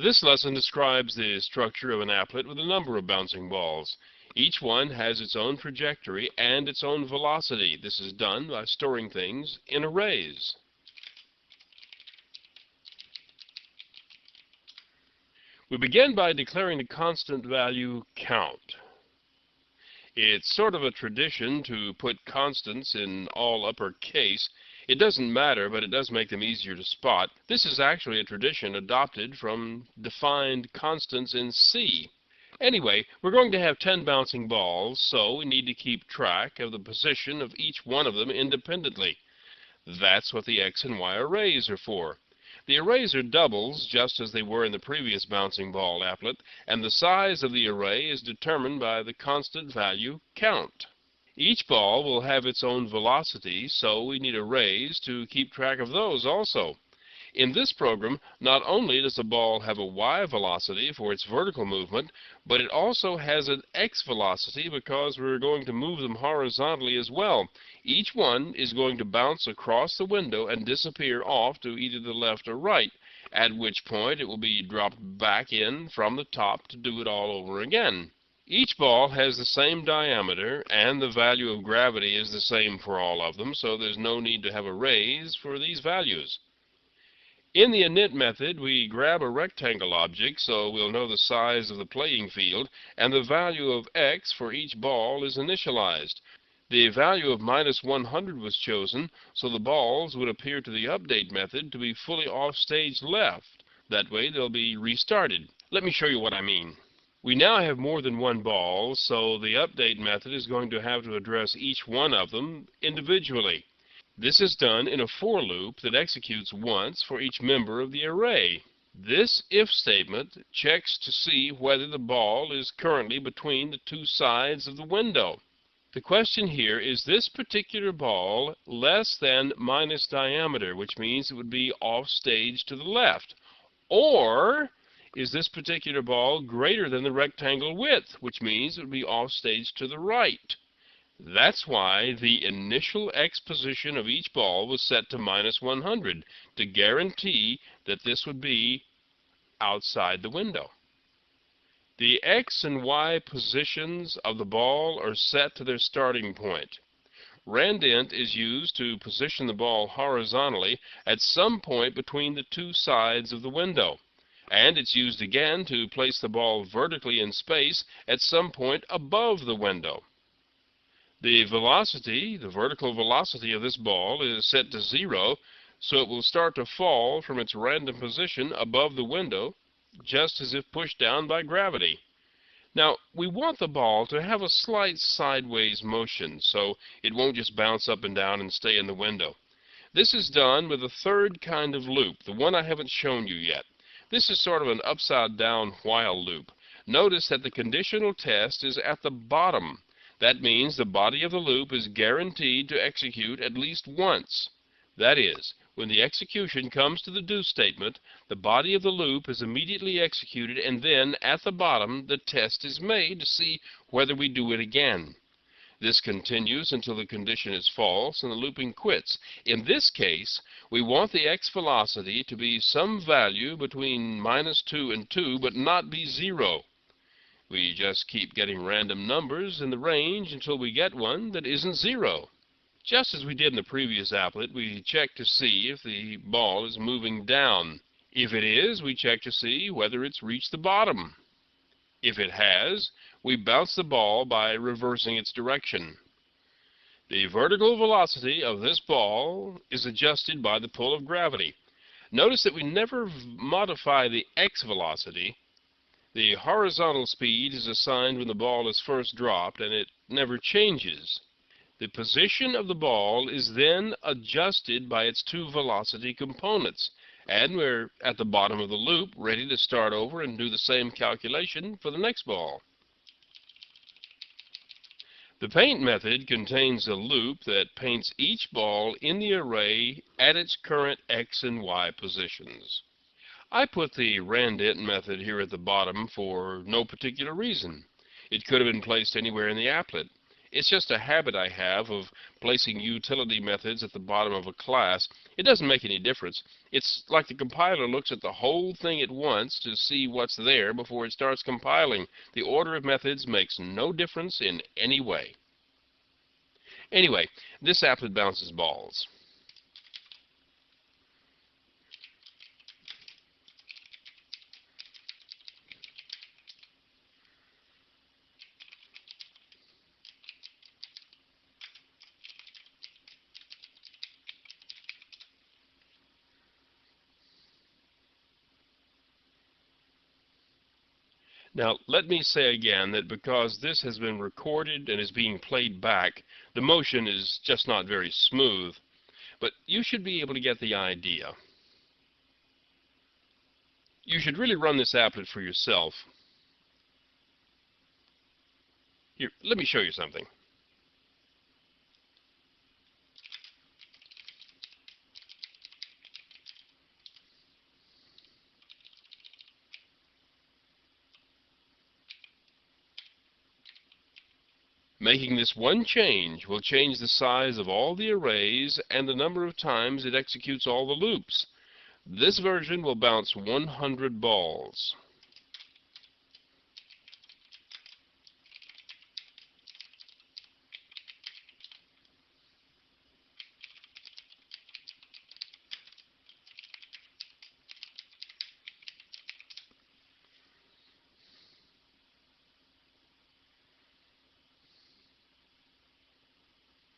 This lesson describes the structure of an applet with a number of bouncing balls. Each one has its own trajectory and its own velocity. This is done by storing things in arrays. We begin by declaring the constant value count. It's sort of a tradition to put constants in all uppercase. It doesn't matter, but it does make them easier to spot. This is actually a tradition adopted from defined constants in C. Anyway, we're going to have 10 bouncing balls, so we need to keep track of the position of each one of them independently. That's what the X and Y arrays are for. The arrays are doubles, just as they were in the previous bouncing ball applet, and the size of the array is determined by the constant value count. Each ball will have its own velocity, so we need arrays to keep track of those also. In this program, not only does the ball have a y velocity for its vertical movement, but it also has an x velocity because we're going to move them horizontally as well. Each one is going to bounce across the window and disappear off to either the left or right, at which point it will be dropped back in from the top to do it all over again. Each ball has the same diameter, and the value of gravity is the same for all of them, so there's no need to have arrays for these values. In the init method, we grab a rectangle object so we'll know the size of the playing field, and the value of x for each ball is initialized. The value of -100 was chosen, so the balls would appear to the update method to be fully off stage left. That way they'll be restarted. Let me show you what I mean. We now have more than one ball, so the update method is going to have to address each one of them individually. This is done in a for loop that executes once for each member of the array. This if statement checks to see whether the ball is currently between the two sides of the window. The question here is this particular ball less than minus diameter, which means it would be off stage to the left, or is this particular ball greater than the rectangle width, which means it would be off stage to the right. That's why the initial x position of each ball was set to -100, to guarantee that this would be outside the window. The x and y positions of the ball are set to their starting point. Randint is used to position the ball horizontally at some point between the two sides of the window, and it's used again to place the ball vertically in space at some point above the window. The velocity, the vertical velocity of this ball is set to 0, so it will start to fall from its random position above the window, just as if pushed down by gravity. Now, we want the ball to have a slight sideways motion, so it won't just bounce up and down and stay in the window. This is done with a third kind of loop, the one I haven't shown you yet. This is sort of an upside-down while loop. Notice that the conditional test is at the bottom. That means the body of the loop is guaranteed to execute at least once. That is, when the execution comes to the do statement, the body of the loop is immediately executed, and then, at the bottom, the test is made to see whether we do it again. This continues until the condition is false and the looping quits. In this case, we want the x velocity to be some value between -2 and 2, but not be 0. We just keep getting random numbers in the range until we get one that isn't 0. Just as we did in the previous applet, we check to see if the ball is moving down. If it is, we check to see whether it's reached the bottom. If it has, we bounce the ball by reversing its direction. The vertical velocity of this ball is adjusted by the pull of gravity. Notice that we never modify the x velocity. The horizontal speed is assigned when the ball is first dropped, and it never changes. The position of the ball is then adjusted by its two velocity components, and we're at the bottom of the loop, ready to start over and do the same calculation for the next ball. The paint method contains a loop that paints each ball in the array at its current x and y positions. I put the randint method here at the bottom for no particular reason. It could have been placed anywhere in the applet. It's just a habit I have of placing utility methods at the bottom of a class. It doesn't make any difference. It's like the compiler looks at the whole thing at once to see what's there before it starts compiling. The order of methods makes no difference in any way. Anyway, this applet bounces balls. Now, let me say again that because this has been recorded and is being played back, the motion is just not very smooth. But you should be able to get the idea. You should really run this applet for yourself. Here, let me show you something. Making this one change will change the size of all the arrays and the number of times it executes all the loops. This version will bounce 100 balls.